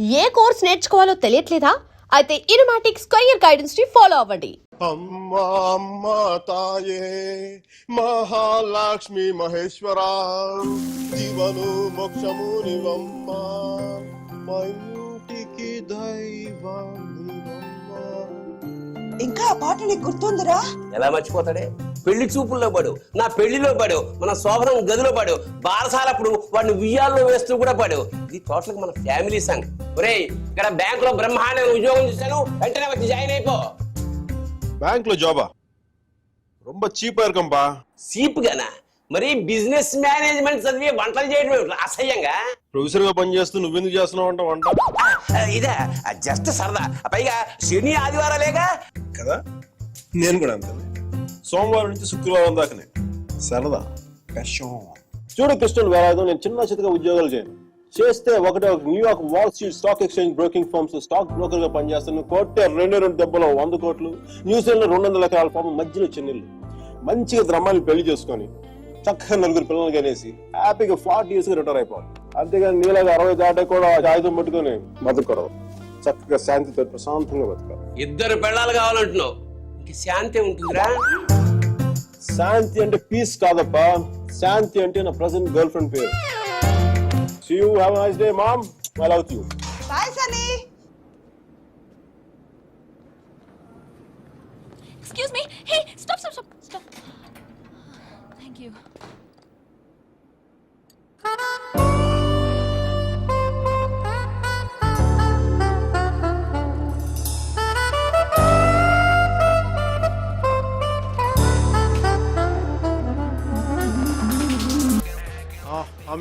ఏ course నేర్చుకోవాలో తెలియట్లేదా? అయితే ఇనుమాటిక్ square guidance ని follow అవ్వండి. అమ్మా అమ్మ తాయే మహాలక్ష్మి మహేశ్వర జీవను మోక్షము నివమ్మ మా ఇంటికి దైవం ఇంకా ఆ పాట నీకు గుర్తుందిరా? ఎలా మర్చిపోతాడే? పెళ్లి చూపుల్లో పడు, నా పెళ్లిలో పడు, మన శోభనం గదిలో పడు, బారసాలప్పుడు వాడిని ఉయ్యాల్లో వేస్తూ కూడా పడు. ఇది టోటల్ మన ఫ్యామిలీ సాంగ్. ఒరేయ్, ఇక్కడ బ్యాంక్ లో బ్రహ్మాండమైన ఉద్యోగం చేశాను, వెంటనే వచ్చి జాయిన్ అయిపో. బ్యాంక్ లో జాబా? ரொம்ப చీపా ఇరుకంపా. సీప్ గానా? మరి బిజినెస్ మేనేజ్మెంట్ చదివి వంటలు చేయడం అసహ్యంగా? ప్రొఫెసర్ గా పని చేస్తూ నువ్వెందుకు చేస్తున్నావు అంట వంట? ఇదే జస్ట్ సరదా. పైగా శని ఆదివారాలేగా కదా, నేను కూడా అంతే. సోమవారం నుంచి శుక్రవారం దాకానే సరదా కష్టం. చూడు కృష్ణుడు వేలాదు, నేను చిన్న చితగా ఉద్యోగాలు చేయను. చేస్తే ఒక New York wall street stock exchange broking firms stock broker గా పనిచేస్తాను. కోట్టే 2 దెబ్బలు 100 కోట్లు. న్యూజిలాండ్ లో 200 ఎకరాల ఫామ్, మధ్యలో చెన్నెళ్ళు. మంచిగా ద్రమ్మాన్ని పెళ్లి చేసుకొని చక్కగా 4 పిల్లలు కనేసి హ్యాపీగా 40 years రిటైర్ అయిపోవాలి. అంతేగాని నీలాగా 60 దాటే కూడా ఆయుధం పట్టుకొని బతకూడదు. చక్కగా శాంతితో ప్రశాంతంగా బతకాలి. 2 పెళ్ళాలు కావాలంటున్నావు, ఇంక శాంతి ఉంటుందిరా? శాంతి అంటే పీస్ కాదప్పా, శాంతి అంటే నా ప్రెసెంట్ గర్ల్ ఫ్రెండ్ పేరు. See you, have a nice day, mom. I love you. Bye, Sunny. Excuse me. Hey, stop. Thank you.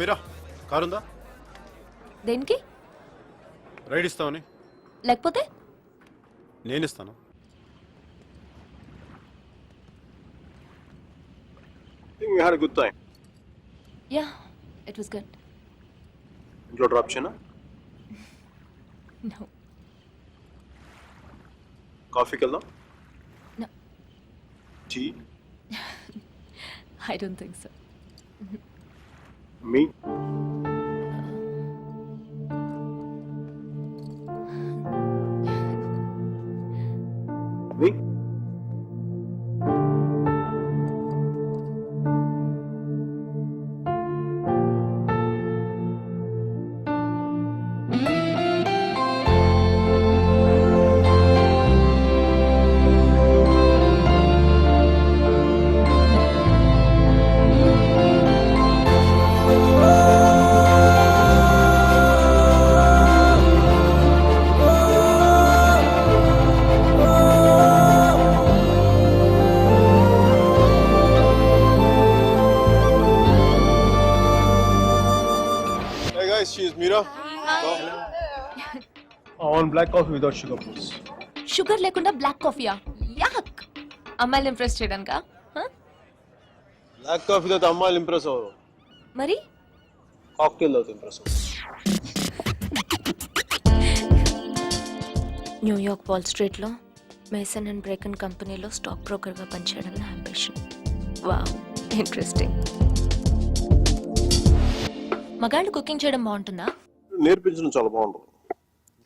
మీరా కారుందా? దేనికి? రైడ్ ఇస్తావని? లేకపోతే నేను ఇస్తాను. We had a good time. Yeah, it was good. ఇంట్లో drop చేయనా? No. కాఫీకి వెళ్దాం? No. Tea? I don't think so. Me? Me? She is Meera. I want black coffee without sugar, please. Sugar లేకుండా black కాఫీయా? యాక్. అమ్మాయిలు impress చేయడానికా? Black coffee తో అమ్మాయిలు impress అవ్వరు. మరి కాక్టైల్ తో ఇంప్రెస్ అవ్వరు. న్యూయార్క్ వాల్ స్ట్రీట్ లో మేసన్ అండ్ బ్రేకన్ కంపెనీలో స్టాక్ బ్రోకర్ గా పనిచేయడం నా అంబిషన్. Wow, interesting. మగాళ్ళు కుకింగ్ చేయడం బాగుంటుందా? నేర్పించడం చాలా బాగుంటుంది.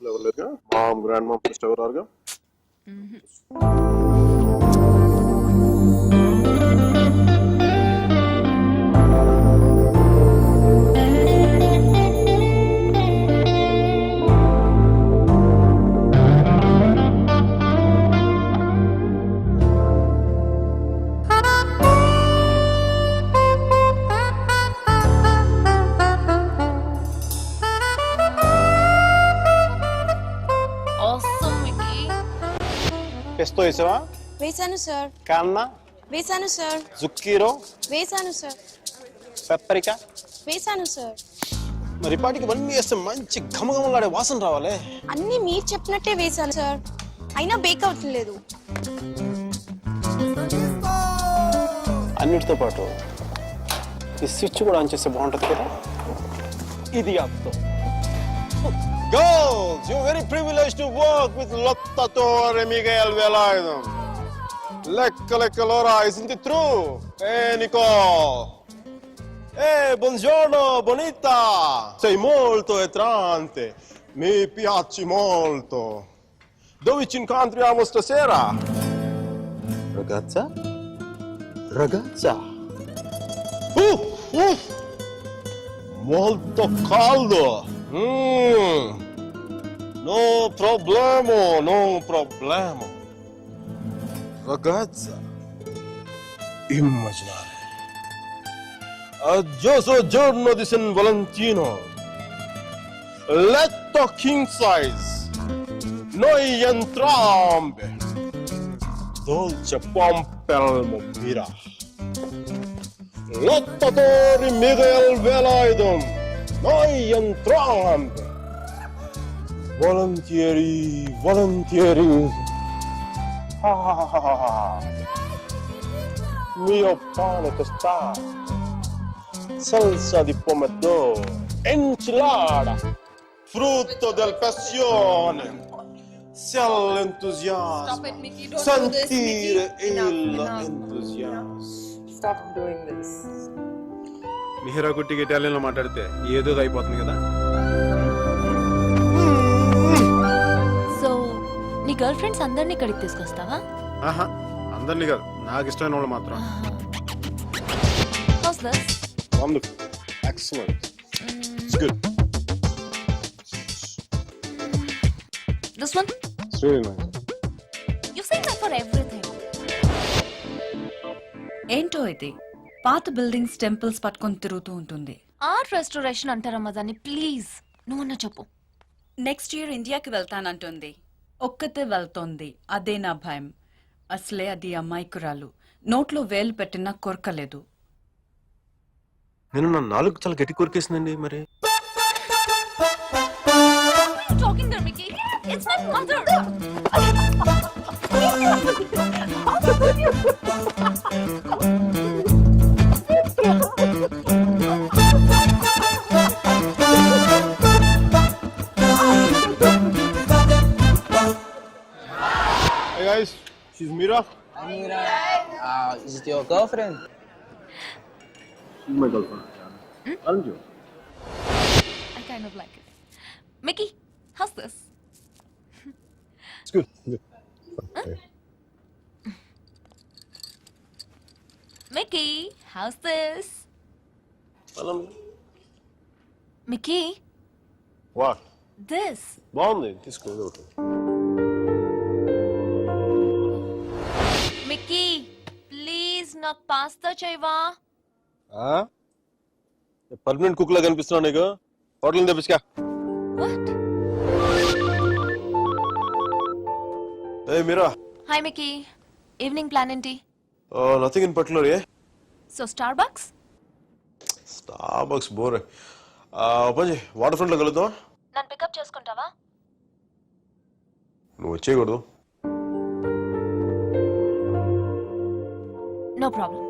ఎవరులేదుగా, మామ్ గ్రాండ్ మామ్ ఫస్ట్ ఎవరారుగా. పెస్తో వేసావా? వేసాను సార్. కన్నా వేసాను సార్. జుక్కీరో వేసాను సార్. పెప్పరికా వేసాను సార్. మరి పాటికి ఇవన్నీ వేస్తే మంచి ఘమఘమలాడే వాసన రావాలి. అన్ని మీరు చెప్పినట్టే వేసాను సార్, అయినా బేక్ అవట్లేదు. అన్నిటితో పాటు ఈ స్విచ్ కూడా ఆన్ చేస్తే బాగుంటుంది కదా. ఇది ఆపుతో. Girls, you're very privileged to work with Lotta Torre e Miguel Velarde. Lecca l'ora, isn't it true? Nicole. Buongiorno, bonita. Sei molto entrante. Mi piace molto. Dove ci incontriamo stasera? Ragazza? Ragazza? Uff! Molto caldo! No problema. Ragazza, immaginare. Aggioso giorno di San Valentino. Letto king size. Noi entrambi. Dolce pompelmo mira. Lottatori Miguel Velaydım. Noi entrambi. Volentieri. Mio pane tostato, salsa di pomodoro, enchilada, frutto del passione. Se l'entusiasmo, sentire l'entusiasmo. Stop doing this. Mihira కుట్టికి ఇటాలియన్లో మాట్లాడితే ఏదో అయిపోతుంది కదా. So నీ girl friends అందరినీ ఇక్కడికి తీసుకొస్తావా? ఆహా, అందరినీ కాదు, నాకు ఇష్టమైన వాళ్ళు మాత్రం. How's this? Wonderful, excellent, it's good, This one? it's really nice. You say that for everything. ఏంటో ఇది పాత బిల్డింగ్స్ టెంపుల్స్ పట్టుకొని తిరుగుతూ ఉంటుంది. ఆర్ట్ రెస్టోరేషన్ అంటారమ్మా దాన్ని. ప్లీజ్ నువ్వన్నా చెప్పు. నెక్స్ట్ ఇయర్ ఇండియాకి వెళ్తానంటుంది. ఒక్కతే వెళ్తోంది, అదే నా భయం. అసలే అది అమాయకురాలు, నోట్లో వేలు పెట్టినా కొరకలేదు. నేను నా నాలుగు చాలా గట్టి కొరికేసిందండి. మరి Talking to Mickey. It's my mother. hey guys, she's Mira. Is it your girlfriend? She's my girlfriend. Aren't you? I kind of like it. Mickey, how's this? It's good. Okay. Mickey, how's this? Mickey, What? this. బాగుంది, తీసుకో. Mickey, please నాకు pasta చేయవా? Permanent cook లా కనిపిస్తున్నావు నీకు. Hotel తెప్పించుకా. What? Hey Mira. Hi Mickey. Evening plan ఏంటి? Nothing in particular, yeah? So Starbucks? Starbucks bore. పని water front లో కలుద్దాం. నన్ను పికప్ చేసుకుంటావా? నువ్వు వచ్చేయకూడదు. నో ప్రాబ్లం,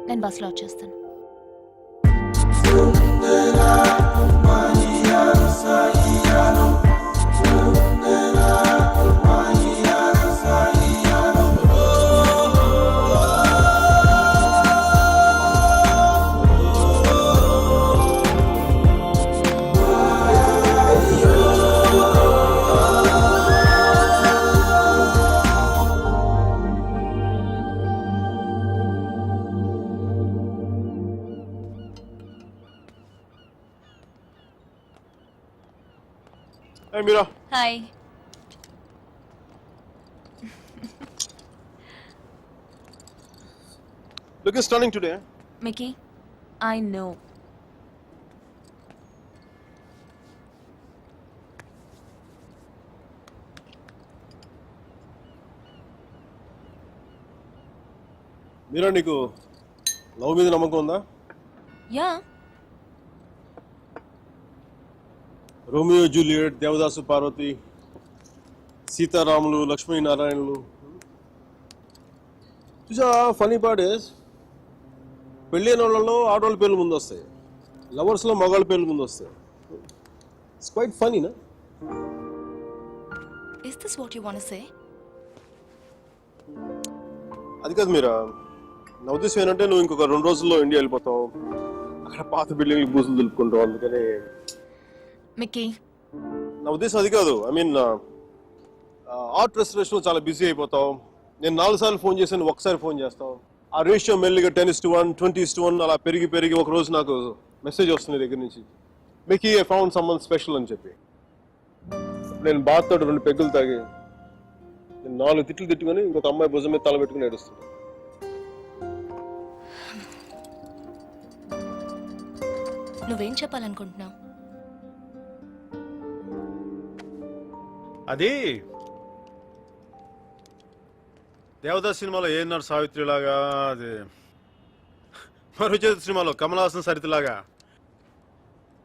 నేను బస్లో వచ్చేస్తాను. Hey Mira. Hi. Looking stunning today. Mickey, I know. Mira, నీకు లవ్ మీద నమ్మకం ఉందా? Yeah. Romeo Juliet, Devadasu Parvathi, సీతారాములు, లక్ష్మీనారాయణులు. చూసా, ఫనీ పార్ట్ ఇస్ పెళ్ళైన వాళ్ళలో ఆడవాళ్ళ పేర్లు ముందు వస్తాయి, లవర్స్లో మగవాళ్ళ పేర్లు ముందు వస్తాయి. ఇట్స్ క్వైట్ ఫనీ నా? Is this what you want to say? అది కాదు మీరా, నా ఉద్దేశం ఏంటంటే నువ్వు ఇంకొక 2 రోజుల్లో ఇండియా వెళ్ళిపోతావు. అక్కడ పాత బిల్డింగ్లు బూసులు దులుపుకుంటావు. అందుకని Mickey, నా ఉద్దేశం అది కాదు. ఐ మీన్ ఆర్ట్ రెస్టరేషన్ చాలా బిజీ అయిపోతావు. నేను 4 సార్లు ఫోన్ చేశాను, ఒకసారి ఫోన్ చేస్తావు. ఆ రేషియో మెల్లిగా 10:1, 20:1 అలా పెరిగి ఒక రోజు నాకు మెసేజ్ వస్తుంది దగ్గర నుంచి, మీకు ఐ ఫౌండ్ సమ్మన్ స్పెషల్ అని చెప్పి. నేను బాధతో 2 పెగ్గులు తాగి నేను 4 తిట్లు తిట్టుకొని ఇంకొక అమ్మాయి భుజం మీద తల పెట్టుకుని ఏడుస్తున్నాను. నువ్వేం చెప్పాలనుకుంటున్నావు? అది దేవదాస్ సినిమాలో ఏఎన్ఆర్ సావిత్రి లాగా, అది మరుచేతి సినిమాలో కమల్ హాసన్ సరితలాగా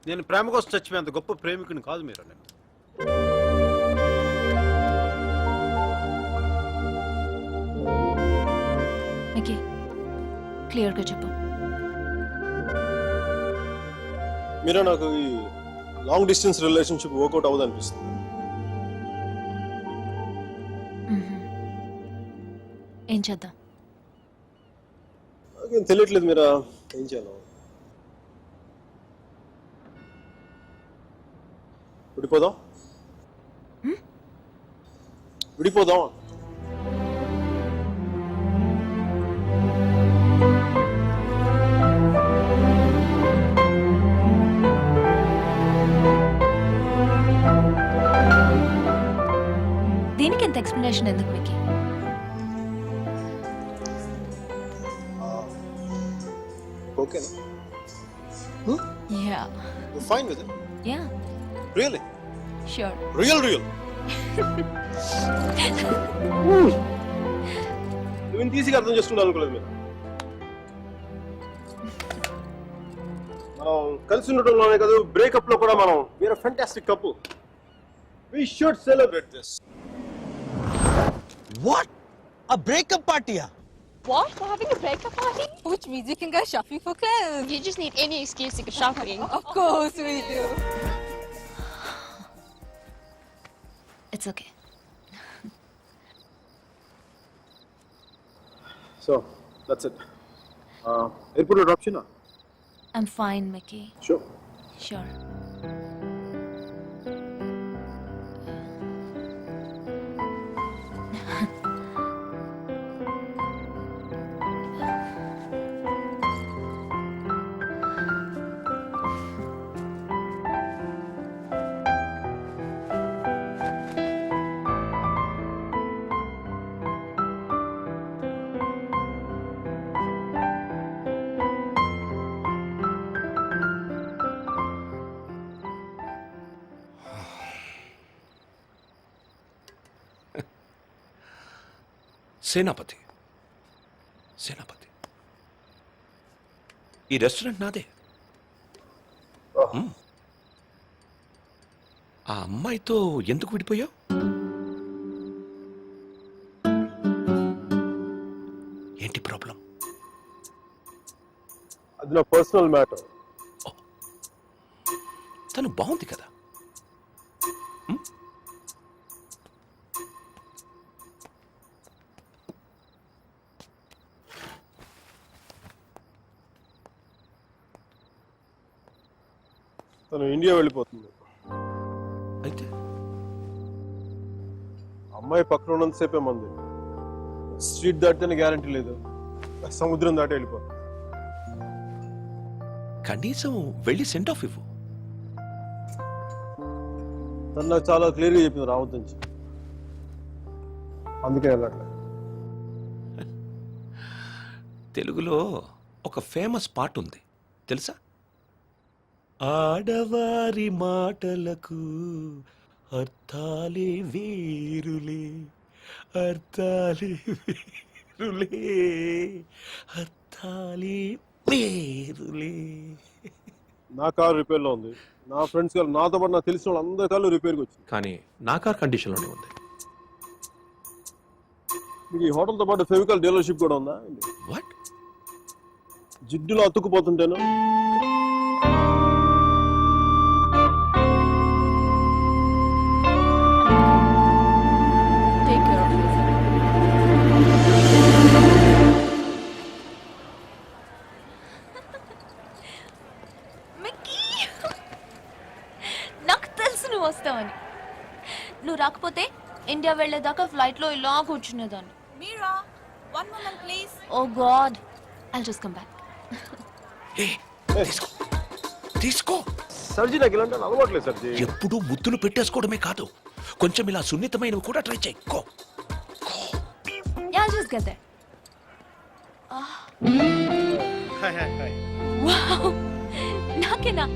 నేను ప్రేమ కోసం చచ్చిపోయేంత గొప్ప ప్రేమికుని కాదు మీరు. నేను మికీ, క్లియర్గా చెప్పు. మీరు నాకు ఈ లాంగ్ డిస్టెన్స్ రిలేషన్షిప్ వర్కౌట్ అవ్వదు అనిపిస్తుంది. ఏం చేద్దాం? నాకేం తెలియట్లేదు మీరా ఏం చేయాలో. విడిపోదాం. దీనికి ఎంత ఎక్స్ప్లెనేషన్ ఎందుకు మికీ? ఓకేనా? Yeah, fine with it. Yeah, really sure. Real నువ్వు ఈజీగా అర్థం చేసుకుంటా అనుకోలేదు మీరు. మనం కలిసి ఉండటంలోనే కాదు, బ్రేకప్ లో కూడా మనం we're fantastic couple. We should celebrate this. What? A breakup party? What? We're having a breakup party? Which means you can go shopping for clothes. You just need any excuse to go shopping. Of course we do. It's okay. So that's it. Airport లో drop చేయనా? I'm fine Mickey. Sure. Sure. Senapathi, ఈ restaurant నాదే. ఆ అమ్మాయితో ఎందుకు విడిపోయావు? ఏంటి problem? అది నా పర్సనల్ మ్యాటర్. తను బాగుంది కదా. తను ఇండియా వెళ్ళిపోతుంది. అయితే అమ్మాయి పక్కన ఉన్నంతసేపే మంది. స్ట్రీట్ దాటితేనే గ్యారంటీ లేదు, సముద్రం దాటి వెళ్ళిపోతుంది. కనీసం వెళ్ళి సెండ్ ఆఫ్ ఇవ్వు. తను నాకు చాలా క్లియర్గా చెప్పింది రావద్దని చెప్పి, అందుకే వెళ్ళట్లేదు. తెలుగులో ఒక ఫేమస్ పాట ఉంది తెలుసా? ఆడవారి మాటలకు అర్థాలే వేరులే, అర్థాలే వేరులే, అర్థాలే వేరులే. నా కారు రిపేర్లో ఉంది. నా ఫ్రెండ్స్ కారు, నాతో పాటు నాకు తెలిసిన వాళ్ళు అందరి కార్లు రిపేర్కి వచ్చింది. కానీ నా కార్ కండిషన్లోనే ఉంది. మీకు ఈ హోటల్తో పాటు ఫెవికాల్ డీలర్షిప్ కూడా ఉందా? వాట్? జిడ్డులో అతుక్కుపోతుంటేను. Take care of yourself. Mickey, నాకు తెలుసు నువ్వు వస్తావని. నువ్వు రాకపోతే ఇండియా వెళ్ళేదాకా ఫ్లైట్ లో ఇలా కూర్చునేదాన్ని. Meera, 1 moment please. Oh god, I'll just come back. తీసుకో తీసుకో. సర్జీ నాకు ఇలాంటి అలవాట్లేదు సర్జీ. ఎప్పుడూ ముద్దులు పెట్టేసుకోవడమే కాదు, కొంచెం ఇలా సున్నితమైనవి కూడా ట్రై చేయి. Go. Yeah, I'll just get there. Hi hi hi. Wow, నాకేనా?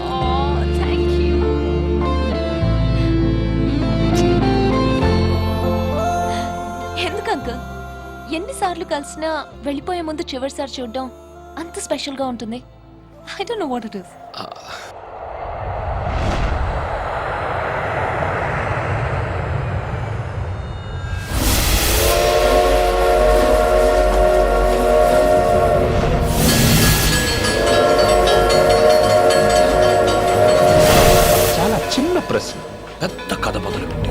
Oh, thank you. ఎందుకు అంకుల్ ఎన్నిసార్లు కలిసినా వెళ్ళిపోయే ముందు చివరిసారి చూడడం అంత స్పెషల్ గా ఉంటుంది? I don't know what it is. చాలా చిన్న ప్రశ్న పెద్ద కథ మొదలుపెట్టింది.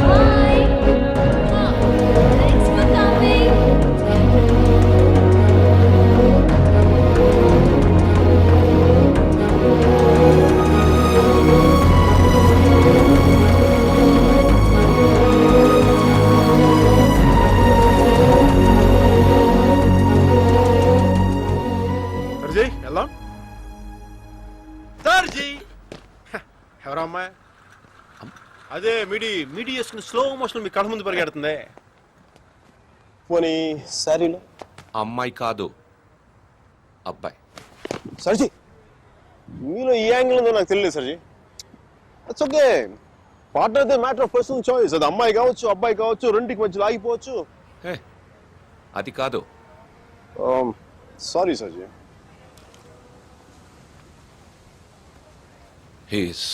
Bye. Thanks for coming. సర్జీ వెళ్దాం. సర్జీ ఎవరా అమ్మాయి? అదే మిడి చేసుకుని స్లో మోషన్ మీ కళ్ళ ముందు పరిగెడుతుంది. పోనీ సారీలో అమ్మాయి కాదు, అబ్బాయి. సర్జీ మీలో ఈ యాంగిల్ ఉందో నాకు తెలియదు సర్జీ. It's okay. Partner the matter of personal choice. అది అమ్మాయి కావచ్చు అబ్బాయి కావచ్చు, రెండింటికి మధ్యలో ఆగిపోవచ్చు. హే, అది కాదు. సారీ సర్జీ. He's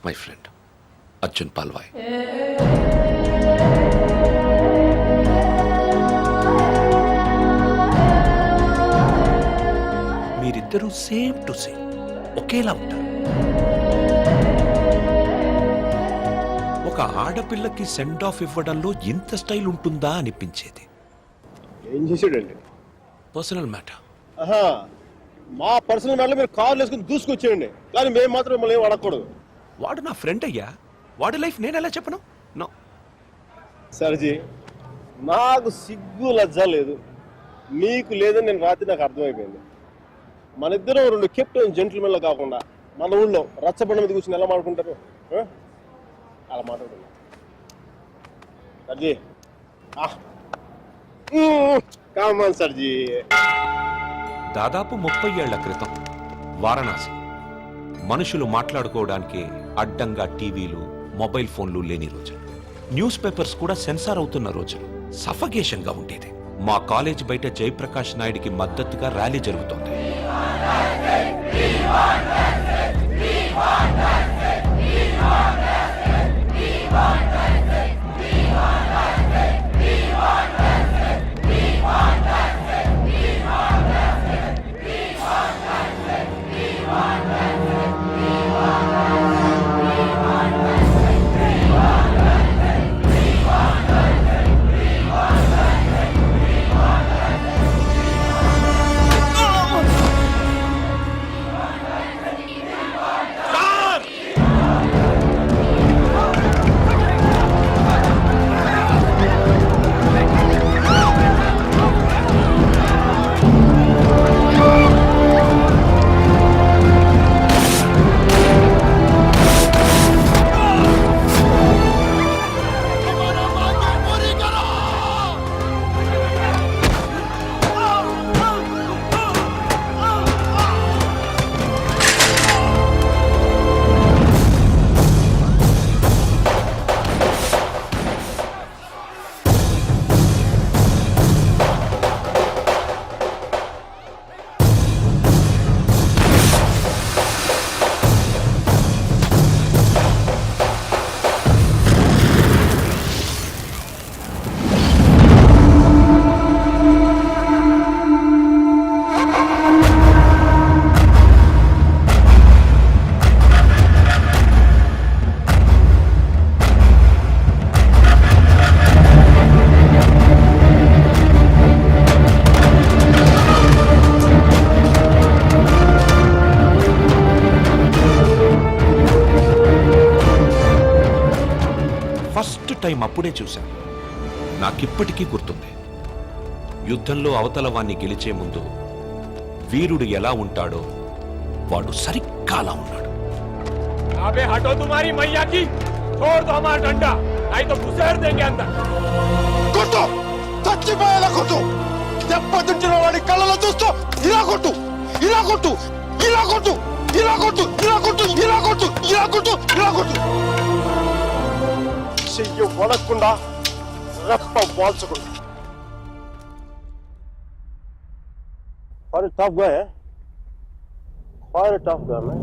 my friend Arjun Palvai. మీరిద్దరూ సేమ్ టు సేమ్ ఒకేలా ఉంటారు. ఒక ఆడపిల్లకి సెండ్ ఆఫ్ ఇవ్వడంలో ఇంత స్టైల్ ఉంటుందా అనిపించేది. ఏం చేసాడండి? Personal matter. ఆహా, మా పర్సనల్ మ్యాటర్లో మీరు కార్లు వేసుకుని దూసుకొచ్చేయండి, కానీ మేము మాత్రం మిమ్మల్ని ఏం అడగకూడదు. వాడు నా ఫ్రెండ్ అయ్యా, వాడి లైఫ్ నేను ఎలా చెప్పను? నో. సర్జీ నాకు సిగ్గు లజ్జ లేదు, మీకు లేదని నేను రాత్రి నాకు అర్థమైపోయింది. మన ఇద్దరం రెండు కెప్టెన్ జెంటిల్మెన్లు కాకుండా మన ఊళ్ళో రచ్చబండ మీద కూర్చొని ఎలా మాట్లాడుకుంటారు? అలా మాట్లాడుతున్నా సర్జీ. కామన్ సర్జీ. దాదాపు 30 ఏళ్ల క్రితం వారణాసి. మనుషులు మాట్లాడుకోవడానికి అడ్డంగా టీవీలు, మొబైల్ ఫోన్లు లేని రోజులు. న్యూస్ పేపర్స్ కూడా సెన్సార్ అవుతున్న రోజులు. సఫకేషన్ గా ఉండేది. మా కాలేజ్ బయట జయప్రకాష్ నాయుడికి మద్దతుగా ర్యాలీ జరుగుతోంది. టైం అప్పుడే చూశాను. నాకిప్పటికీ గుర్తుంది. యుద్ధంలో అవతల వాణ్ణి గెలిచే ముందు వీరుడు ఎలా ఉంటాడో వాడు సరిగ్గా అలా ఉన్నాడు. अबे हटो तुम्हारी मैया की, छोड़ दो हमारा डंडा, नहीं तो घुसेड़ देंगे अंदर. కొట్టు చచ్చిపోయేలా కొట్టు దెబ్బతింటున్న వాడి కళ్ళలో చూస్తూ ఇలా కొట్టు ఇలా కొట్టు ఇలా కొట్టు ఇలా కొట్టు ఇలా కొట్టు ఇలా కొట్టు ఇలా కొట్టు ఇలా కొట్టు చెయ్యి వణకుండా రెప్ప వాల్చకుండా. Quite a tough guy, eh? Quite a tough guy, man.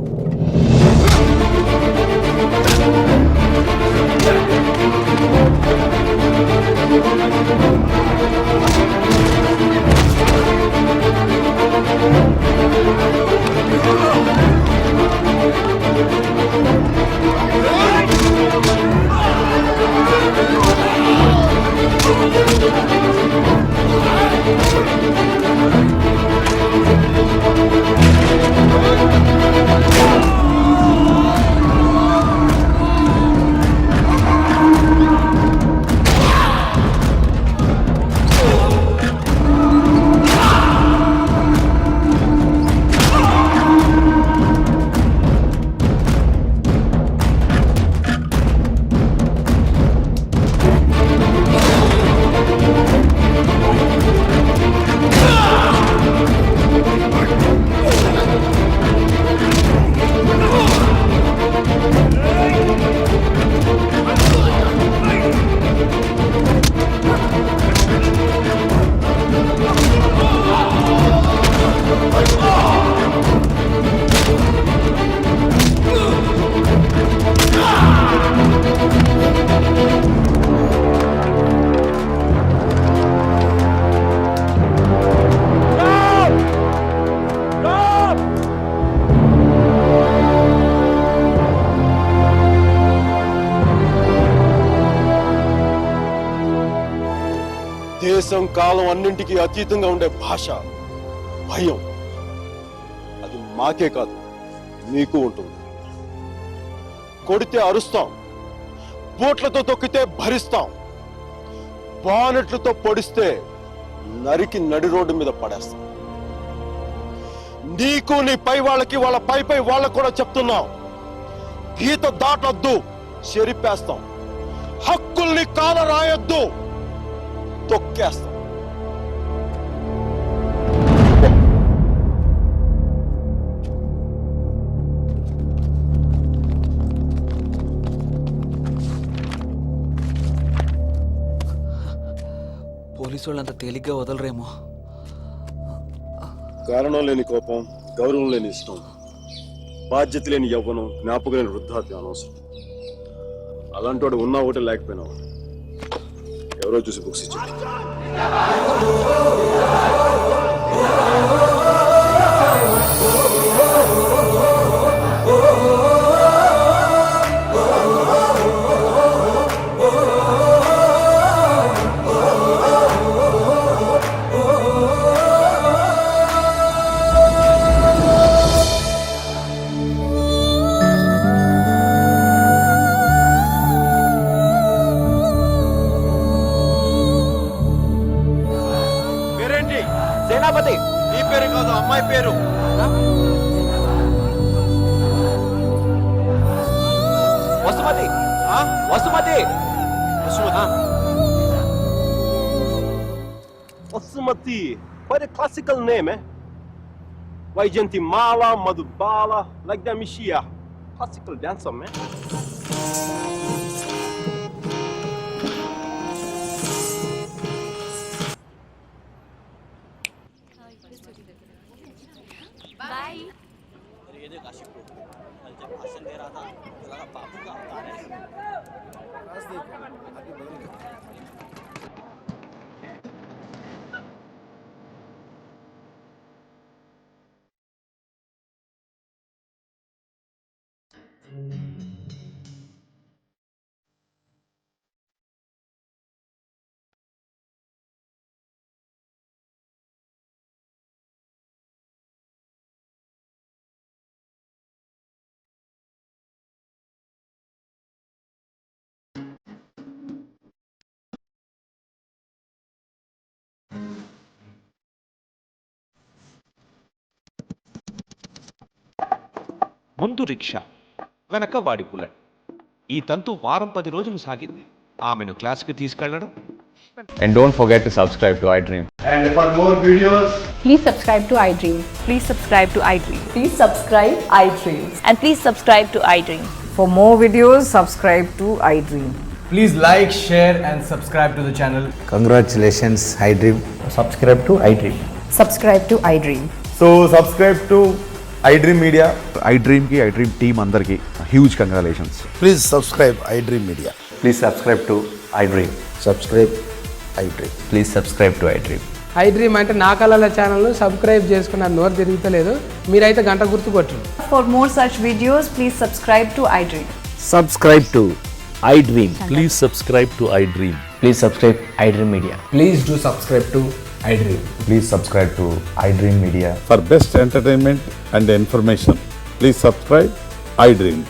దేశం కాలం అన్నింటికీ అతీతంగా ఉండే భాష భయం, అది మాకే కాదు మీకు ఉంటుంది. కొడితే అరుస్తాం, బోట్లతో తొక్కితే భరిస్తాం, బానెట్లతో పొడిస్తే నరికి నడి రోడ్డు మీద పడేస్తాం. నీకు నీ పై వాళ్ళకి వాళ్ళ పై వాళ్ళకు కూడా చెప్తున్నాం, గీత దాటొద్దు, చెరిపేస్తాం. హక్కుల్ని కాల రాయొద్దు, తొక్కేస్తాం. పోలీసు వాళ్ళు అంత తేలిగ్గా వదలరేమో. కారణం లేని కోపం, గౌరవం లేని ఇష్టం, బాధ్యత లేని యవ్వనం, జ్ఞాపకం లేని వృద్ధాప్యం అనవసరం. అలాంటి వాడు ఉన్నా ఒకటి లేకపోయినా ఒకటి. ఎవరో చూసి బుక్స్ ఇచ్చారు. సేనాపతి, నీ పేరు కాదు, అమ్మాయి పేరు. Vasumathi. Vasumathi. Basmati, quite a classical name, eh? Vaijantimala, Madhubala, like that Mishia. Classical dancer, man. ముందు రిక్షా, వెనక వాడి బుల్లెట్. ఈ తంతు వారం 10 రోజులు సాగింది. ఆమెను క్లాస్కి తీసుకెళ్లడం. And don't forget to subscribe to iDream. And for more videos, Please subscribe to iDream. Please subscribe to iDream. Please subscribe iDream. And please subscribe to iDream. For more videos, subscribe to iDream. Please like, share and subscribe to the channel. congratulations, iDream. Subscribe to iDream. Subscribe to iDream. So subscribe to iDream Media. iDream ki iDream team andarki huge congratulations. Please subscribe iDream Media. Please subscribe to iDream. Subscribe iDream. Please subscribe to iDream. iDream అంటే నా కళల ఛానల్ను subscribe చేసుకున్న నోరు తిరుగుతలేదు. మీరైతే గంట గుర్తు కొట్టండి. For more such videos, please subscribe to iDream. Subscribe to iDream. Please subscribe to iDream. Please subscribe iDream Media. Please do subscribe to iDream. Please subscribe to iDream Media. For best entertainment and information, please subscribe iDream.